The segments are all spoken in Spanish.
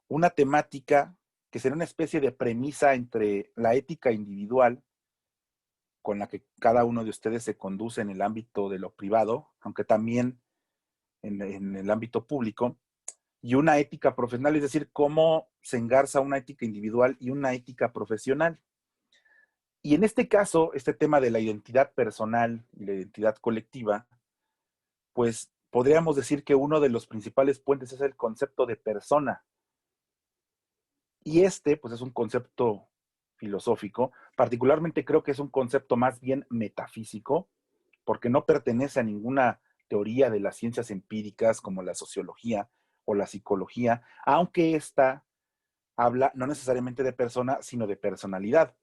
una temática que será una especie de premisa entre la ética individual con la que cada uno de ustedes se conduce en el ámbito de lo privado, aunque también en el ámbito público, y una ética profesional, es decir, cómo se engarza una ética individual y una ética profesional. Y en este caso, este tema de la identidad personal y la identidad colectiva, pues podríamos decir que uno de los principales puentes es el concepto de persona. Y este, pues es un concepto filosófico, particularmente creo que es un concepto más bien metafísico, porque no pertenece a ninguna teoría de las ciencias empíricas como la sociología o la psicología, aunque esta habla no necesariamente de persona, sino de personalidad.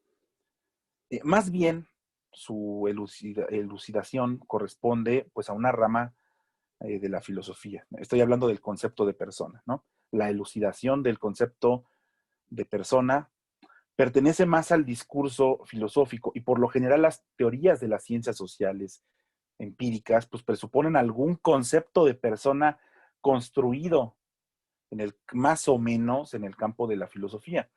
Más bien, su elucidación corresponde pues a una rama de la filosofía. Estoy hablando del concepto de persona, ¿no? La elucidación del concepto de persona pertenece más al discurso filosófico y por lo general las teorías de las ciencias sociales empíricas pues presuponen algún concepto de persona construido en el más o menos en el campo de la filosofía.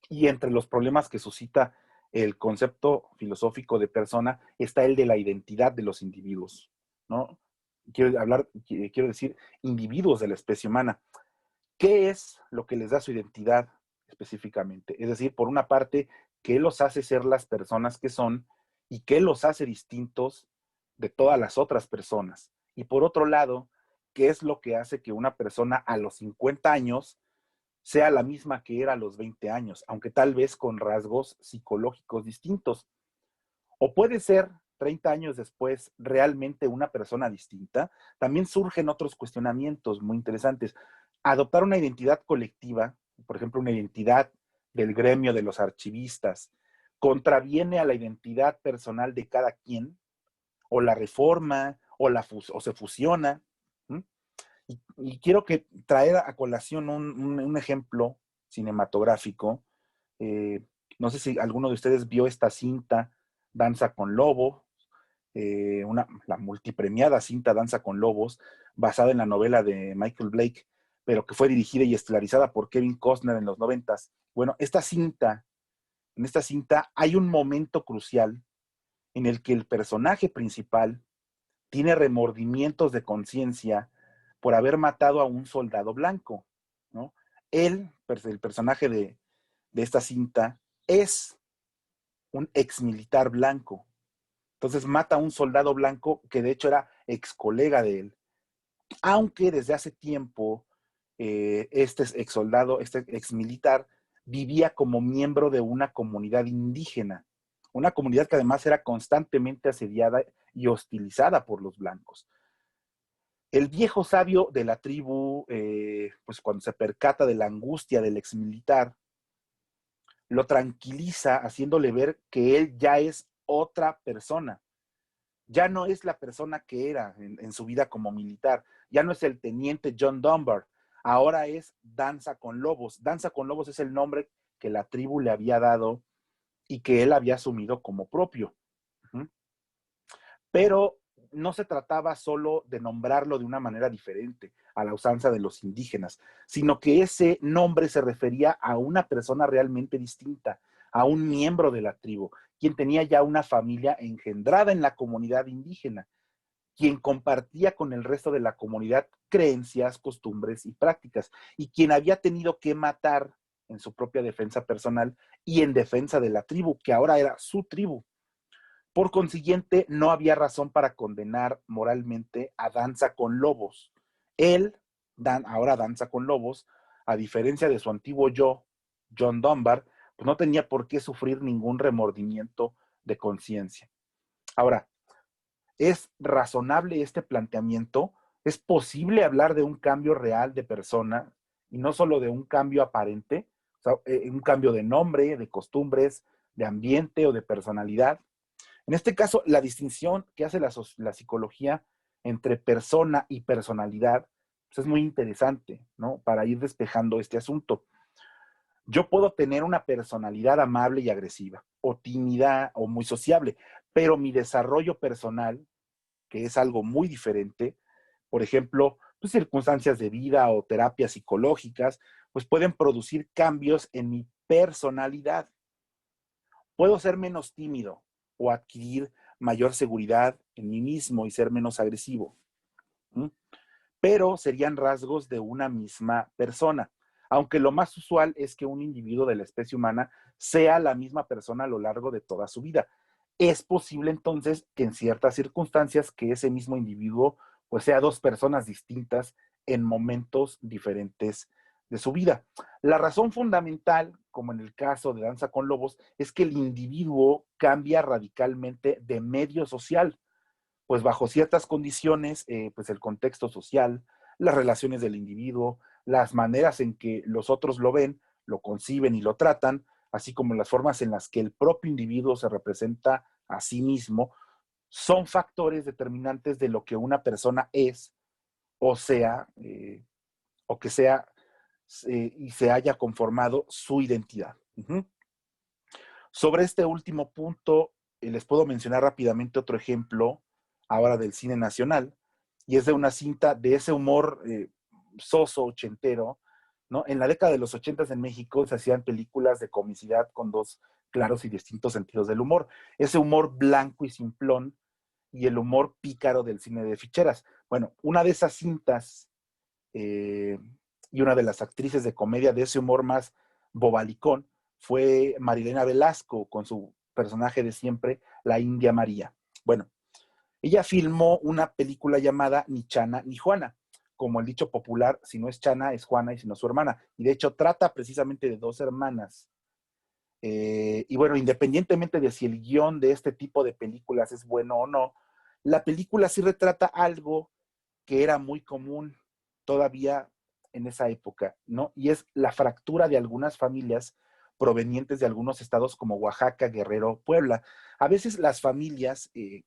Y entre los problemas que suscita el concepto filosófico de persona está el de la identidad de los individuos, ¿no? Quiero decir, individuos de la especie humana. ¿Qué es lo que les da su identidad específicamente? Es decir, por una parte, ¿qué los hace ser las personas que son y qué los hace distintos de todas las otras personas? Y por otro lado, ¿qué es lo que hace que una persona a los 50 años sea la misma que era a los 20 años, aunque tal vez con rasgos psicológicos distintos? O puede ser 30 años después realmente una persona distinta. También surgen otros cuestionamientos muy interesantes. Adoptar una identidad colectiva, por ejemplo, una identidad del gremio de los archivistas, contraviene a la identidad personal de cada quien, o la reforma, o se fusiona. ¿Mm? Y quiero traer a colación un ejemplo cinematográfico. Eh, no sé si alguno de ustedes vio esta cinta, Danza con Lobos, la multipremiada cinta Danza con Lobos, basada en la novela de Michael Blake, pero que fue dirigida y estelarizada por Kevin Costner en los 90. Bueno, en esta cinta hay un momento crucial en el que el personaje principal tiene remordimientos de conciencia por haber matado a un soldado blanco, ¿no? Él, el personaje de esta cinta, es un ex militar blanco. Entonces mata a un soldado blanco que de hecho era ex colega de él. Aunque desde hace tiempo este ex soldado, este ex militar, vivía como miembro de una comunidad indígena. Una comunidad que además era constantemente asediada y hostilizada por los blancos. El viejo sabio de la tribu, pues cuando se percata de la angustia del ex militar, lo tranquiliza haciéndole ver que él ya es otra persona. Ya no es la persona que era en su vida como militar. Ya no es el teniente John Dunbar. Ahora es Danza con Lobos. Danza con Lobos es el nombre que la tribu le había dado y que él había asumido como propio. Pero no se trataba solo de nombrarlo de una manera diferente a la usanza de los indígenas, sino que ese nombre se refería a una persona realmente distinta, a un miembro de la tribu, quien tenía ya una familia engendrada en la comunidad indígena, quien compartía con el resto de la comunidad creencias, costumbres y prácticas, y quien había tenido que matar en su propia defensa personal y en defensa de la tribu, que ahora era su tribu. Por consiguiente, no había razón para condenar moralmente a Danza con Lobos. Él, ahora Danza con Lobos, a diferencia de su antiguo yo, John Dunbar, pues no tenía por qué sufrir ningún remordimiento de conciencia. Ahora, ¿es razonable este planteamiento? ¿Es posible hablar de un cambio real de persona y no solo de un cambio aparente? O sea, un cambio de nombre, de costumbres, de ambiente o de personalidad. En este caso, la distinción que hace la psicología entre persona y personalidad pues es muy interesante, ¿no? Para ir despejando este asunto. Yo puedo tener una personalidad amable y agresiva, o tímida, o muy sociable, pero mi desarrollo personal, que es algo muy diferente, por ejemplo, pues, circunstancias de vida o terapias psicológicas, pues pueden producir cambios en mi personalidad. Puedo ser menos tímido o adquirir mayor seguridad en mí mismo y ser menos agresivo. ¿Mm? Pero serían rasgos de una misma persona, aunque lo más usual es que un individuo de la especie humana sea la misma persona a lo largo de toda su vida. Es posible entonces que en ciertas circunstancias que ese mismo individuo pues sea dos personas distintas en momentos diferentes de su vida. La razón fundamental, como en el caso de Danza con Lobos, es que el individuo cambia radicalmente de medio social, pues bajo ciertas condiciones, pues el contexto social, las relaciones del individuo, las maneras en que los otros lo ven, lo conciben y lo tratan, así como las formas en las que el propio individuo se representa a sí mismo, son factores determinantes de lo que una persona es o sea, o que sea y se haya conformado su identidad. Sobre este último punto, les puedo mencionar rápidamente otro ejemplo ahora del cine nacional, y es de una cinta de ese humor soso, ochentero, ¿no? En la década de los ochentas en México se hacían películas de comicidad con dos claros y distintos sentidos del humor. Ese humor blanco y simplón y el humor pícaro del cine de ficheras. Bueno, una de esas cintas eh, y una de las actrices de comedia de ese humor más bobalicón fue Marilena Velasco con su personaje de siempre, la India María. Bueno, ella filmó una película llamada Ni Chana ni Juana. Como el dicho popular, si no es Chana, es Juana y si no su hermana. Y de hecho trata precisamente de dos hermanas. Y bueno, independientemente de si el guión de este tipo de películas es bueno o no, la película sí retrata algo que era muy común todavía en esa época, ¿no? Y es la fractura de algunas familias provenientes de algunos estados como Oaxaca, Guerrero, Puebla. A veces las familias, si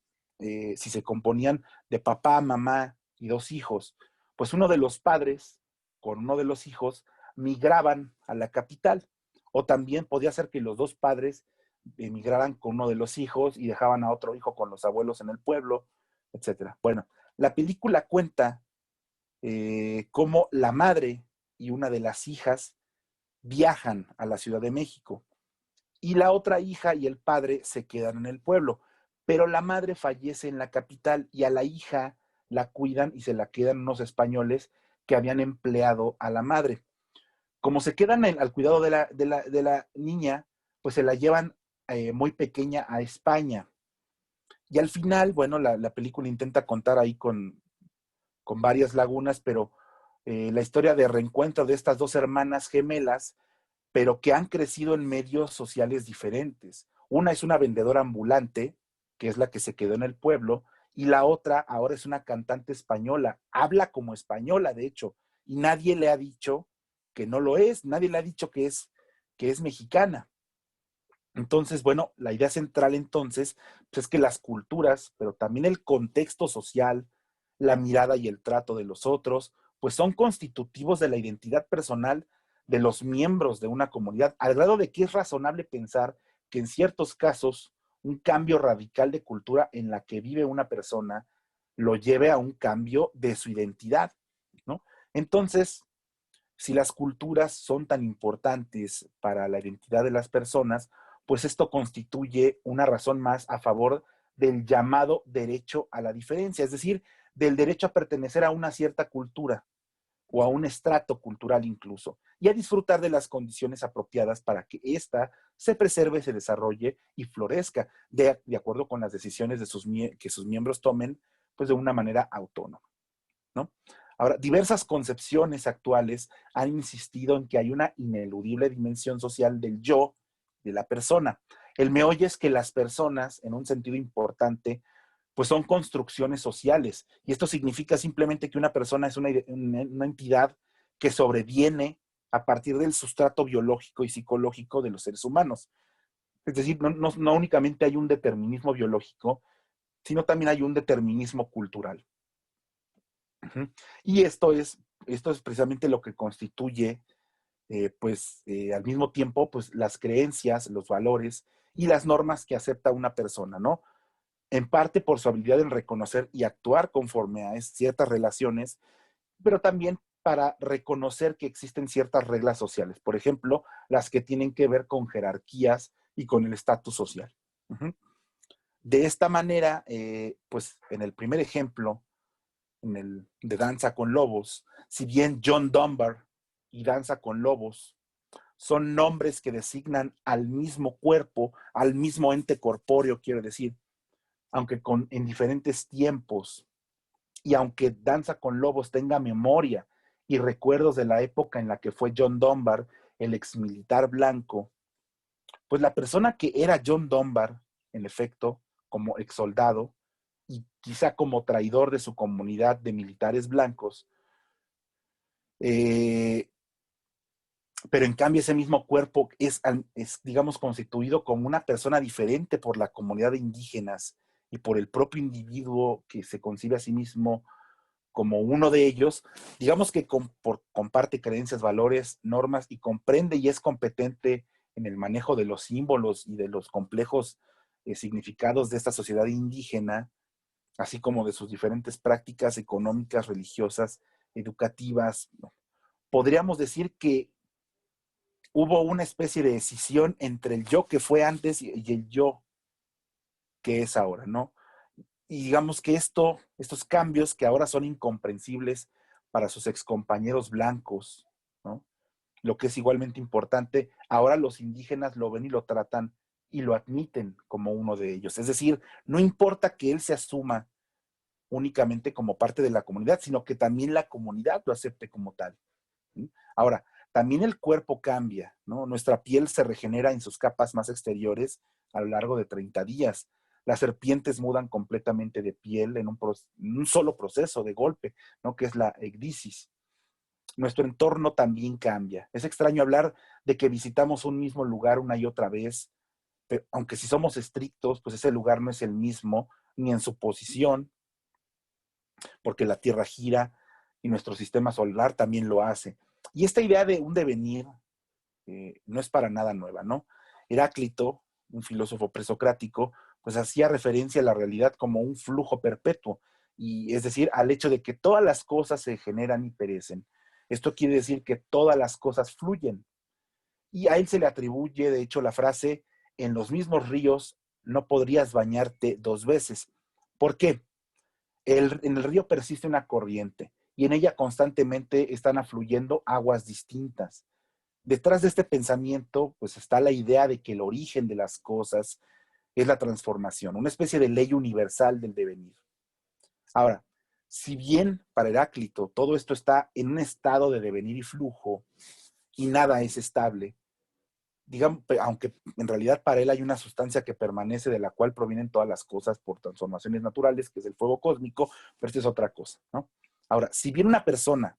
se componían de papá, mamá y dos hijos, pues uno de los padres con uno de los hijos migraban a la capital. O también podía ser que los dos padres emigraran con uno de los hijos y dejaban a otro hijo con los abuelos en el pueblo, etcétera. Bueno, la película cuenta cómo la madre y una de las hijas viajan a la Ciudad de México y la otra hija y el padre se quedan en el pueblo, pero la madre fallece en la capital y a la hija la cuidan y se la quedan unos españoles que habían empleado a la madre. Como se quedan al cuidado de la niña, pues se la llevan muy pequeña a España. Y al final, bueno, la película intenta contar ahí con varias lagunas, pero la historia de reencuentro de estas dos hermanas gemelas, pero que han crecido en medios sociales diferentes. Una es una vendedora ambulante, que es la que se quedó en el pueblo, y la otra ahora es una cantante española. Habla como española, de hecho, y nadie le ha dicho que no lo es, nadie le ha dicho que es mexicana. Entonces, bueno, la idea central entonces pues es que las culturas, pero también el contexto social, la mirada y el trato de los otros, pues son constitutivos de la identidad personal de los miembros de una comunidad, al grado de que es razonable pensar que en ciertos casos un cambio radical de cultura en la que vive una persona lo lleve a un cambio de su identidad, ¿no? Entonces, si las culturas son tan importantes para la identidad de las personas, pues esto constituye una razón más a favor del llamado derecho a la diferencia, es decir, del derecho a pertenecer a una cierta cultura o a un estrato cultural incluso, y a disfrutar de las condiciones apropiadas para que ésta se preserve, se desarrolle y florezca, de acuerdo con las decisiones que sus miembros tomen, pues de una manera autónoma, ¿no? Ahora, diversas concepciones actuales han insistido en que hay una ineludible dimensión social del yo, de la persona. El meollo es que las personas, en un sentido importante, pues son construcciones sociales. Y esto significa simplemente que una persona es una entidad que sobreviene a partir del sustrato biológico y psicológico de los seres humanos. Es decir, no únicamente hay un determinismo biológico, sino también hay un determinismo cultural. Y esto es precisamente lo que constituye, al mismo tiempo, pues las creencias, los valores y las normas que acepta una persona, ¿no? En parte por su habilidad en reconocer y actuar conforme a ciertas relaciones, pero también para reconocer que existen ciertas reglas sociales, por ejemplo, las que tienen que ver con jerarquías y con el estatus social. Uh-huh. De esta manera, pues en el primer ejemplo, en el de Danza con Lobos, si bien John Dunbar y Danza con Lobos son nombres que designan al mismo cuerpo, al mismo ente corpóreo, quiero decir, aunque en diferentes tiempos, y aunque Danza con Lobos tenga memoria y recuerdos de la época en la que fue John Dunbar, el exmilitar blanco, pues la persona que era John Dunbar, en efecto, como exsoldado, y quizá como traidor de su comunidad de militares blancos, pero en cambio ese mismo cuerpo es, digamos, constituido como una persona diferente por la comunidad de indígenas y por el propio individuo que se concibe a sí mismo como uno de ellos, digamos que comparte creencias, valores, normas y comprende y es competente en el manejo de los símbolos y de los complejos significados de esta sociedad indígena, así como de sus diferentes prácticas económicas, religiosas, educativas. Podríamos decir que hubo una especie de decisión entre el yo que fue antes y el yo que es ahora, ¿no? Y digamos que estos cambios que ahora son incomprensibles para sus excompañeros blancos, ¿no? Lo que es igualmente importante, ahora los indígenas lo ven y lo tratan y lo admiten como uno de ellos. Es decir, no importa que él se asuma únicamente como parte de la comunidad, sino que también la comunidad lo acepte como tal. ¿Sí? Ahora, también el cuerpo cambia, ¿no? Nuestra piel se regenera en sus capas más exteriores a lo largo de 30 días. Las serpientes mudan completamente de piel en un solo proceso de golpe, ¿no? Que es la ecdisis. Nuestro entorno también cambia. Es extraño hablar de que visitamos un mismo lugar una y otra vez, pero aunque si somos estrictos, pues ese lugar no es el mismo, ni en su posición, porque la Tierra gira y nuestro sistema solar también lo hace. Y esta idea de un devenir no es para nada nueva, ¿no? Heráclito, un filósofo presocrático, pues hacía referencia a la realidad como un flujo perpetuo, y es decir, al hecho de que todas las cosas se generan y perecen. Esto quiere decir que todas las cosas fluyen. Y a él se le atribuye, de hecho, la frase, en los mismos ríos no podrías bañarte dos veces. ¿Por qué? En el río persiste una corriente y en ella constantemente están afluyendo aguas distintas. Detrás de este pensamiento, pues está la idea de que el origen de las cosas es la transformación, una especie de ley universal del devenir. Ahora, si bien para Heráclito todo esto está en un estado de devenir y flujo y nada es estable, digamos, aunque en realidad para él hay una sustancia que permanece de la cual provienen todas las cosas por transformaciones naturales, que es el fuego cósmico, pero esto es otra cosa, ¿no? Ahora, si bien una persona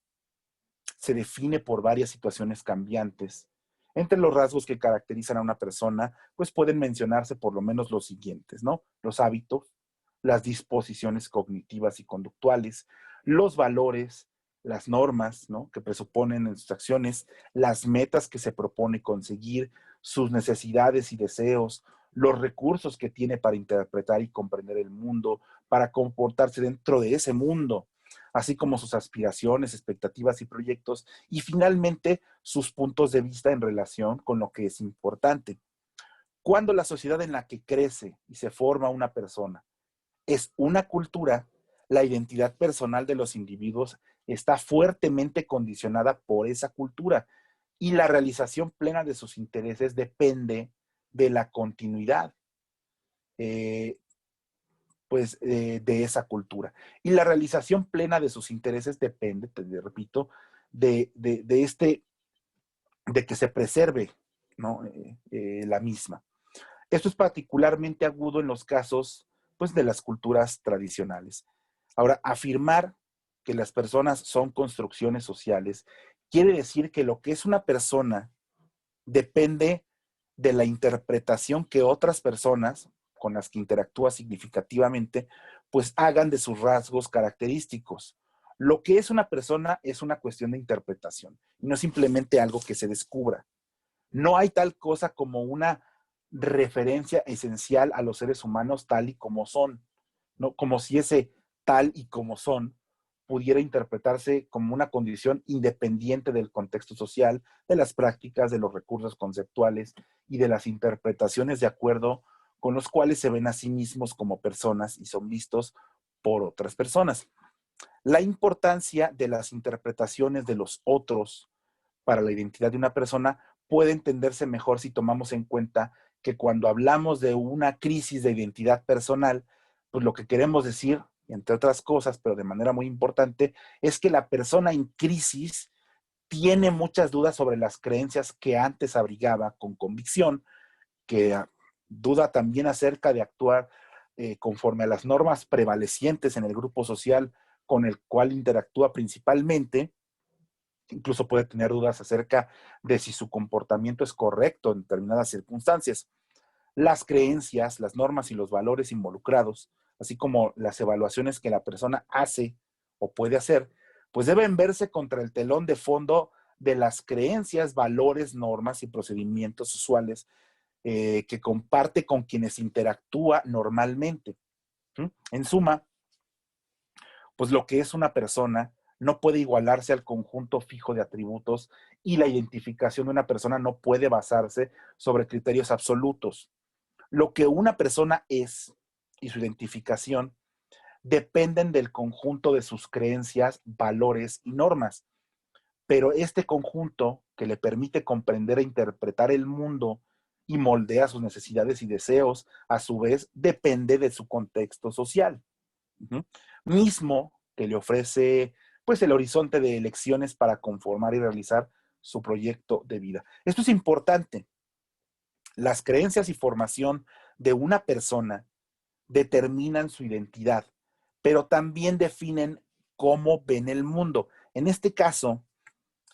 se define por varias situaciones cambiantes, entre los rasgos que caracterizan a una persona, pues pueden mencionarse por lo menos los siguientes, ¿no? Los hábitos, las disposiciones cognitivas y conductuales, los valores, las normas, ¿no? Que presuponen en sus acciones, las metas que se propone conseguir, sus necesidades y deseos, los recursos que tiene para interpretar y comprender el mundo, para comportarse dentro de ese mundo, así como sus aspiraciones, expectativas y proyectos, y finalmente sus puntos de vista en relación con lo que es importante. Cuando la sociedad en la que crece y se forma una persona es una cultura, la identidad personal de los individuos está fuertemente condicionada por esa cultura y la realización plena de sus intereses depende de la continuidad eh, de esa cultura. Y la realización plena de sus intereses depende, te repito, de que se preserve, ¿no? La misma. Esto es particularmente agudo en los casos, pues, de las culturas tradicionales. Ahora, afirmar que las personas son construcciones sociales quiere decir que lo que es una persona depende de la interpretación que otras personas con las que interactúa significativamente, pues hagan de sus rasgos característicos. Lo que es una persona es una cuestión de interpretación, y no simplemente algo que se descubra. No hay tal cosa como una referencia esencial a los seres humanos tal y como son, ¿no? Como si ese tal y como son pudiera interpretarse como una condición independiente del contexto social, de las prácticas, de los recursos conceptuales y de las interpretaciones de acuerdo con los cuales se ven a sí mismos como personas y son vistos por otras personas. La importancia de las interpretaciones de los otros para la identidad de una persona puede entenderse mejor si tomamos en cuenta que cuando hablamos de una crisis de identidad personal, pues lo que queremos decir, entre otras cosas, pero de manera muy importante, es que la persona en crisis tiene muchas dudas sobre las creencias que antes abrigaba con convicción, que duda también acerca de actuar conforme a las normas prevalecientes en el grupo social con el cual interactúa principalmente. Incluso puede tener dudas acerca de si su comportamiento es correcto en determinadas circunstancias. Las creencias, las normas y los valores involucrados, así como las evaluaciones que la persona hace o puede hacer, pues deben verse contra el telón de fondo de las creencias, valores, normas y procedimientos usuales que comparte con quienes interactúa normalmente. En suma, pues lo que es una persona no puede igualarse al conjunto fijo de atributos y la identificación de una persona no puede basarse sobre criterios absolutos. Lo que una persona es y su identificación dependen del conjunto de sus creencias, valores y normas. Pero este conjunto que le permite comprender e interpretar el mundo y moldea sus necesidades y deseos, a su vez, depende de su contexto social. Uh-huh. Mismo que le ofrece pues el horizonte de elecciones para conformar y realizar su proyecto de vida. Esto es importante. Las creencias y formación de una persona determinan su identidad, pero también definen cómo ven el mundo. En este caso,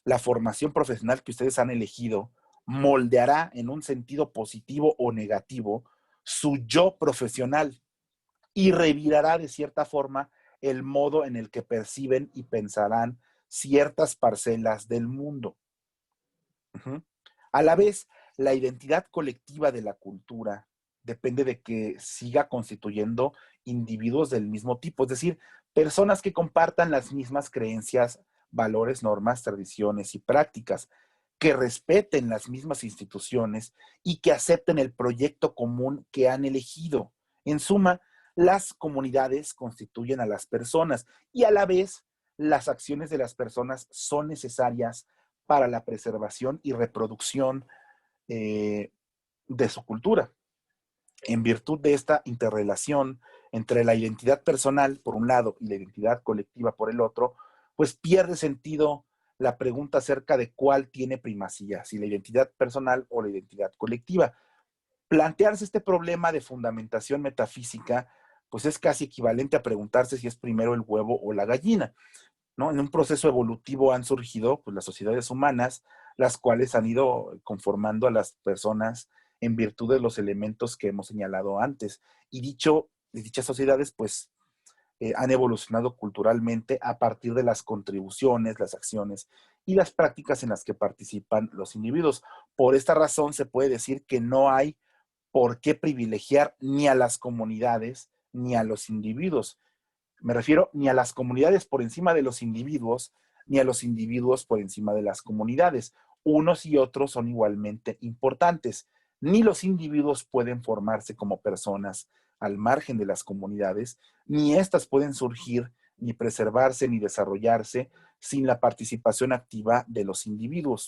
la formación profesional que ustedes han elegido moldeará en un sentido positivo o negativo su yo profesional y revirará de cierta forma el modo en el que perciben y pensarán ciertas parcelas del mundo. Uh-huh. A la vez, la identidad colectiva de la cultura depende de que siga constituyendo individuos del mismo tipo, es decir, personas que compartan las mismas creencias, valores, normas, tradiciones y prácticas, que respeten las mismas instituciones y que acepten el proyecto común que han elegido. En suma, las comunidades constituyen a las personas y a la vez las acciones de las personas son necesarias para la preservación y reproducción de su cultura. En virtud de esta interrelación entre la identidad personal, por un lado, y la identidad colectiva, por el otro, pues pierde sentido la pregunta acerca de cuál tiene primacía, si la identidad personal o la identidad colectiva. Plantearse este problema de fundamentación metafísica, pues es casi equivalente a preguntarse si es primero el huevo o la gallina, ¿no? En un proceso evolutivo han surgido pues, las sociedades humanas, las cuales han ido conformando a las personas en virtud de los elementos que hemos señalado antes. Y dichas sociedades, pues, han evolucionado culturalmente a partir de las contribuciones, las acciones y las prácticas en las que participan los individuos. Por esta razón se puede decir que no hay por qué privilegiar ni a las comunidades ni a los individuos. Me refiero ni a las comunidades por encima de los individuos, ni a los individuos por encima de las comunidades. Unos y otros son igualmente importantes. Ni los individuos pueden formarse como personas al margen de las comunidades, ni éstas pueden surgir, ni preservarse, ni desarrollarse sin la participación activa de los individuos.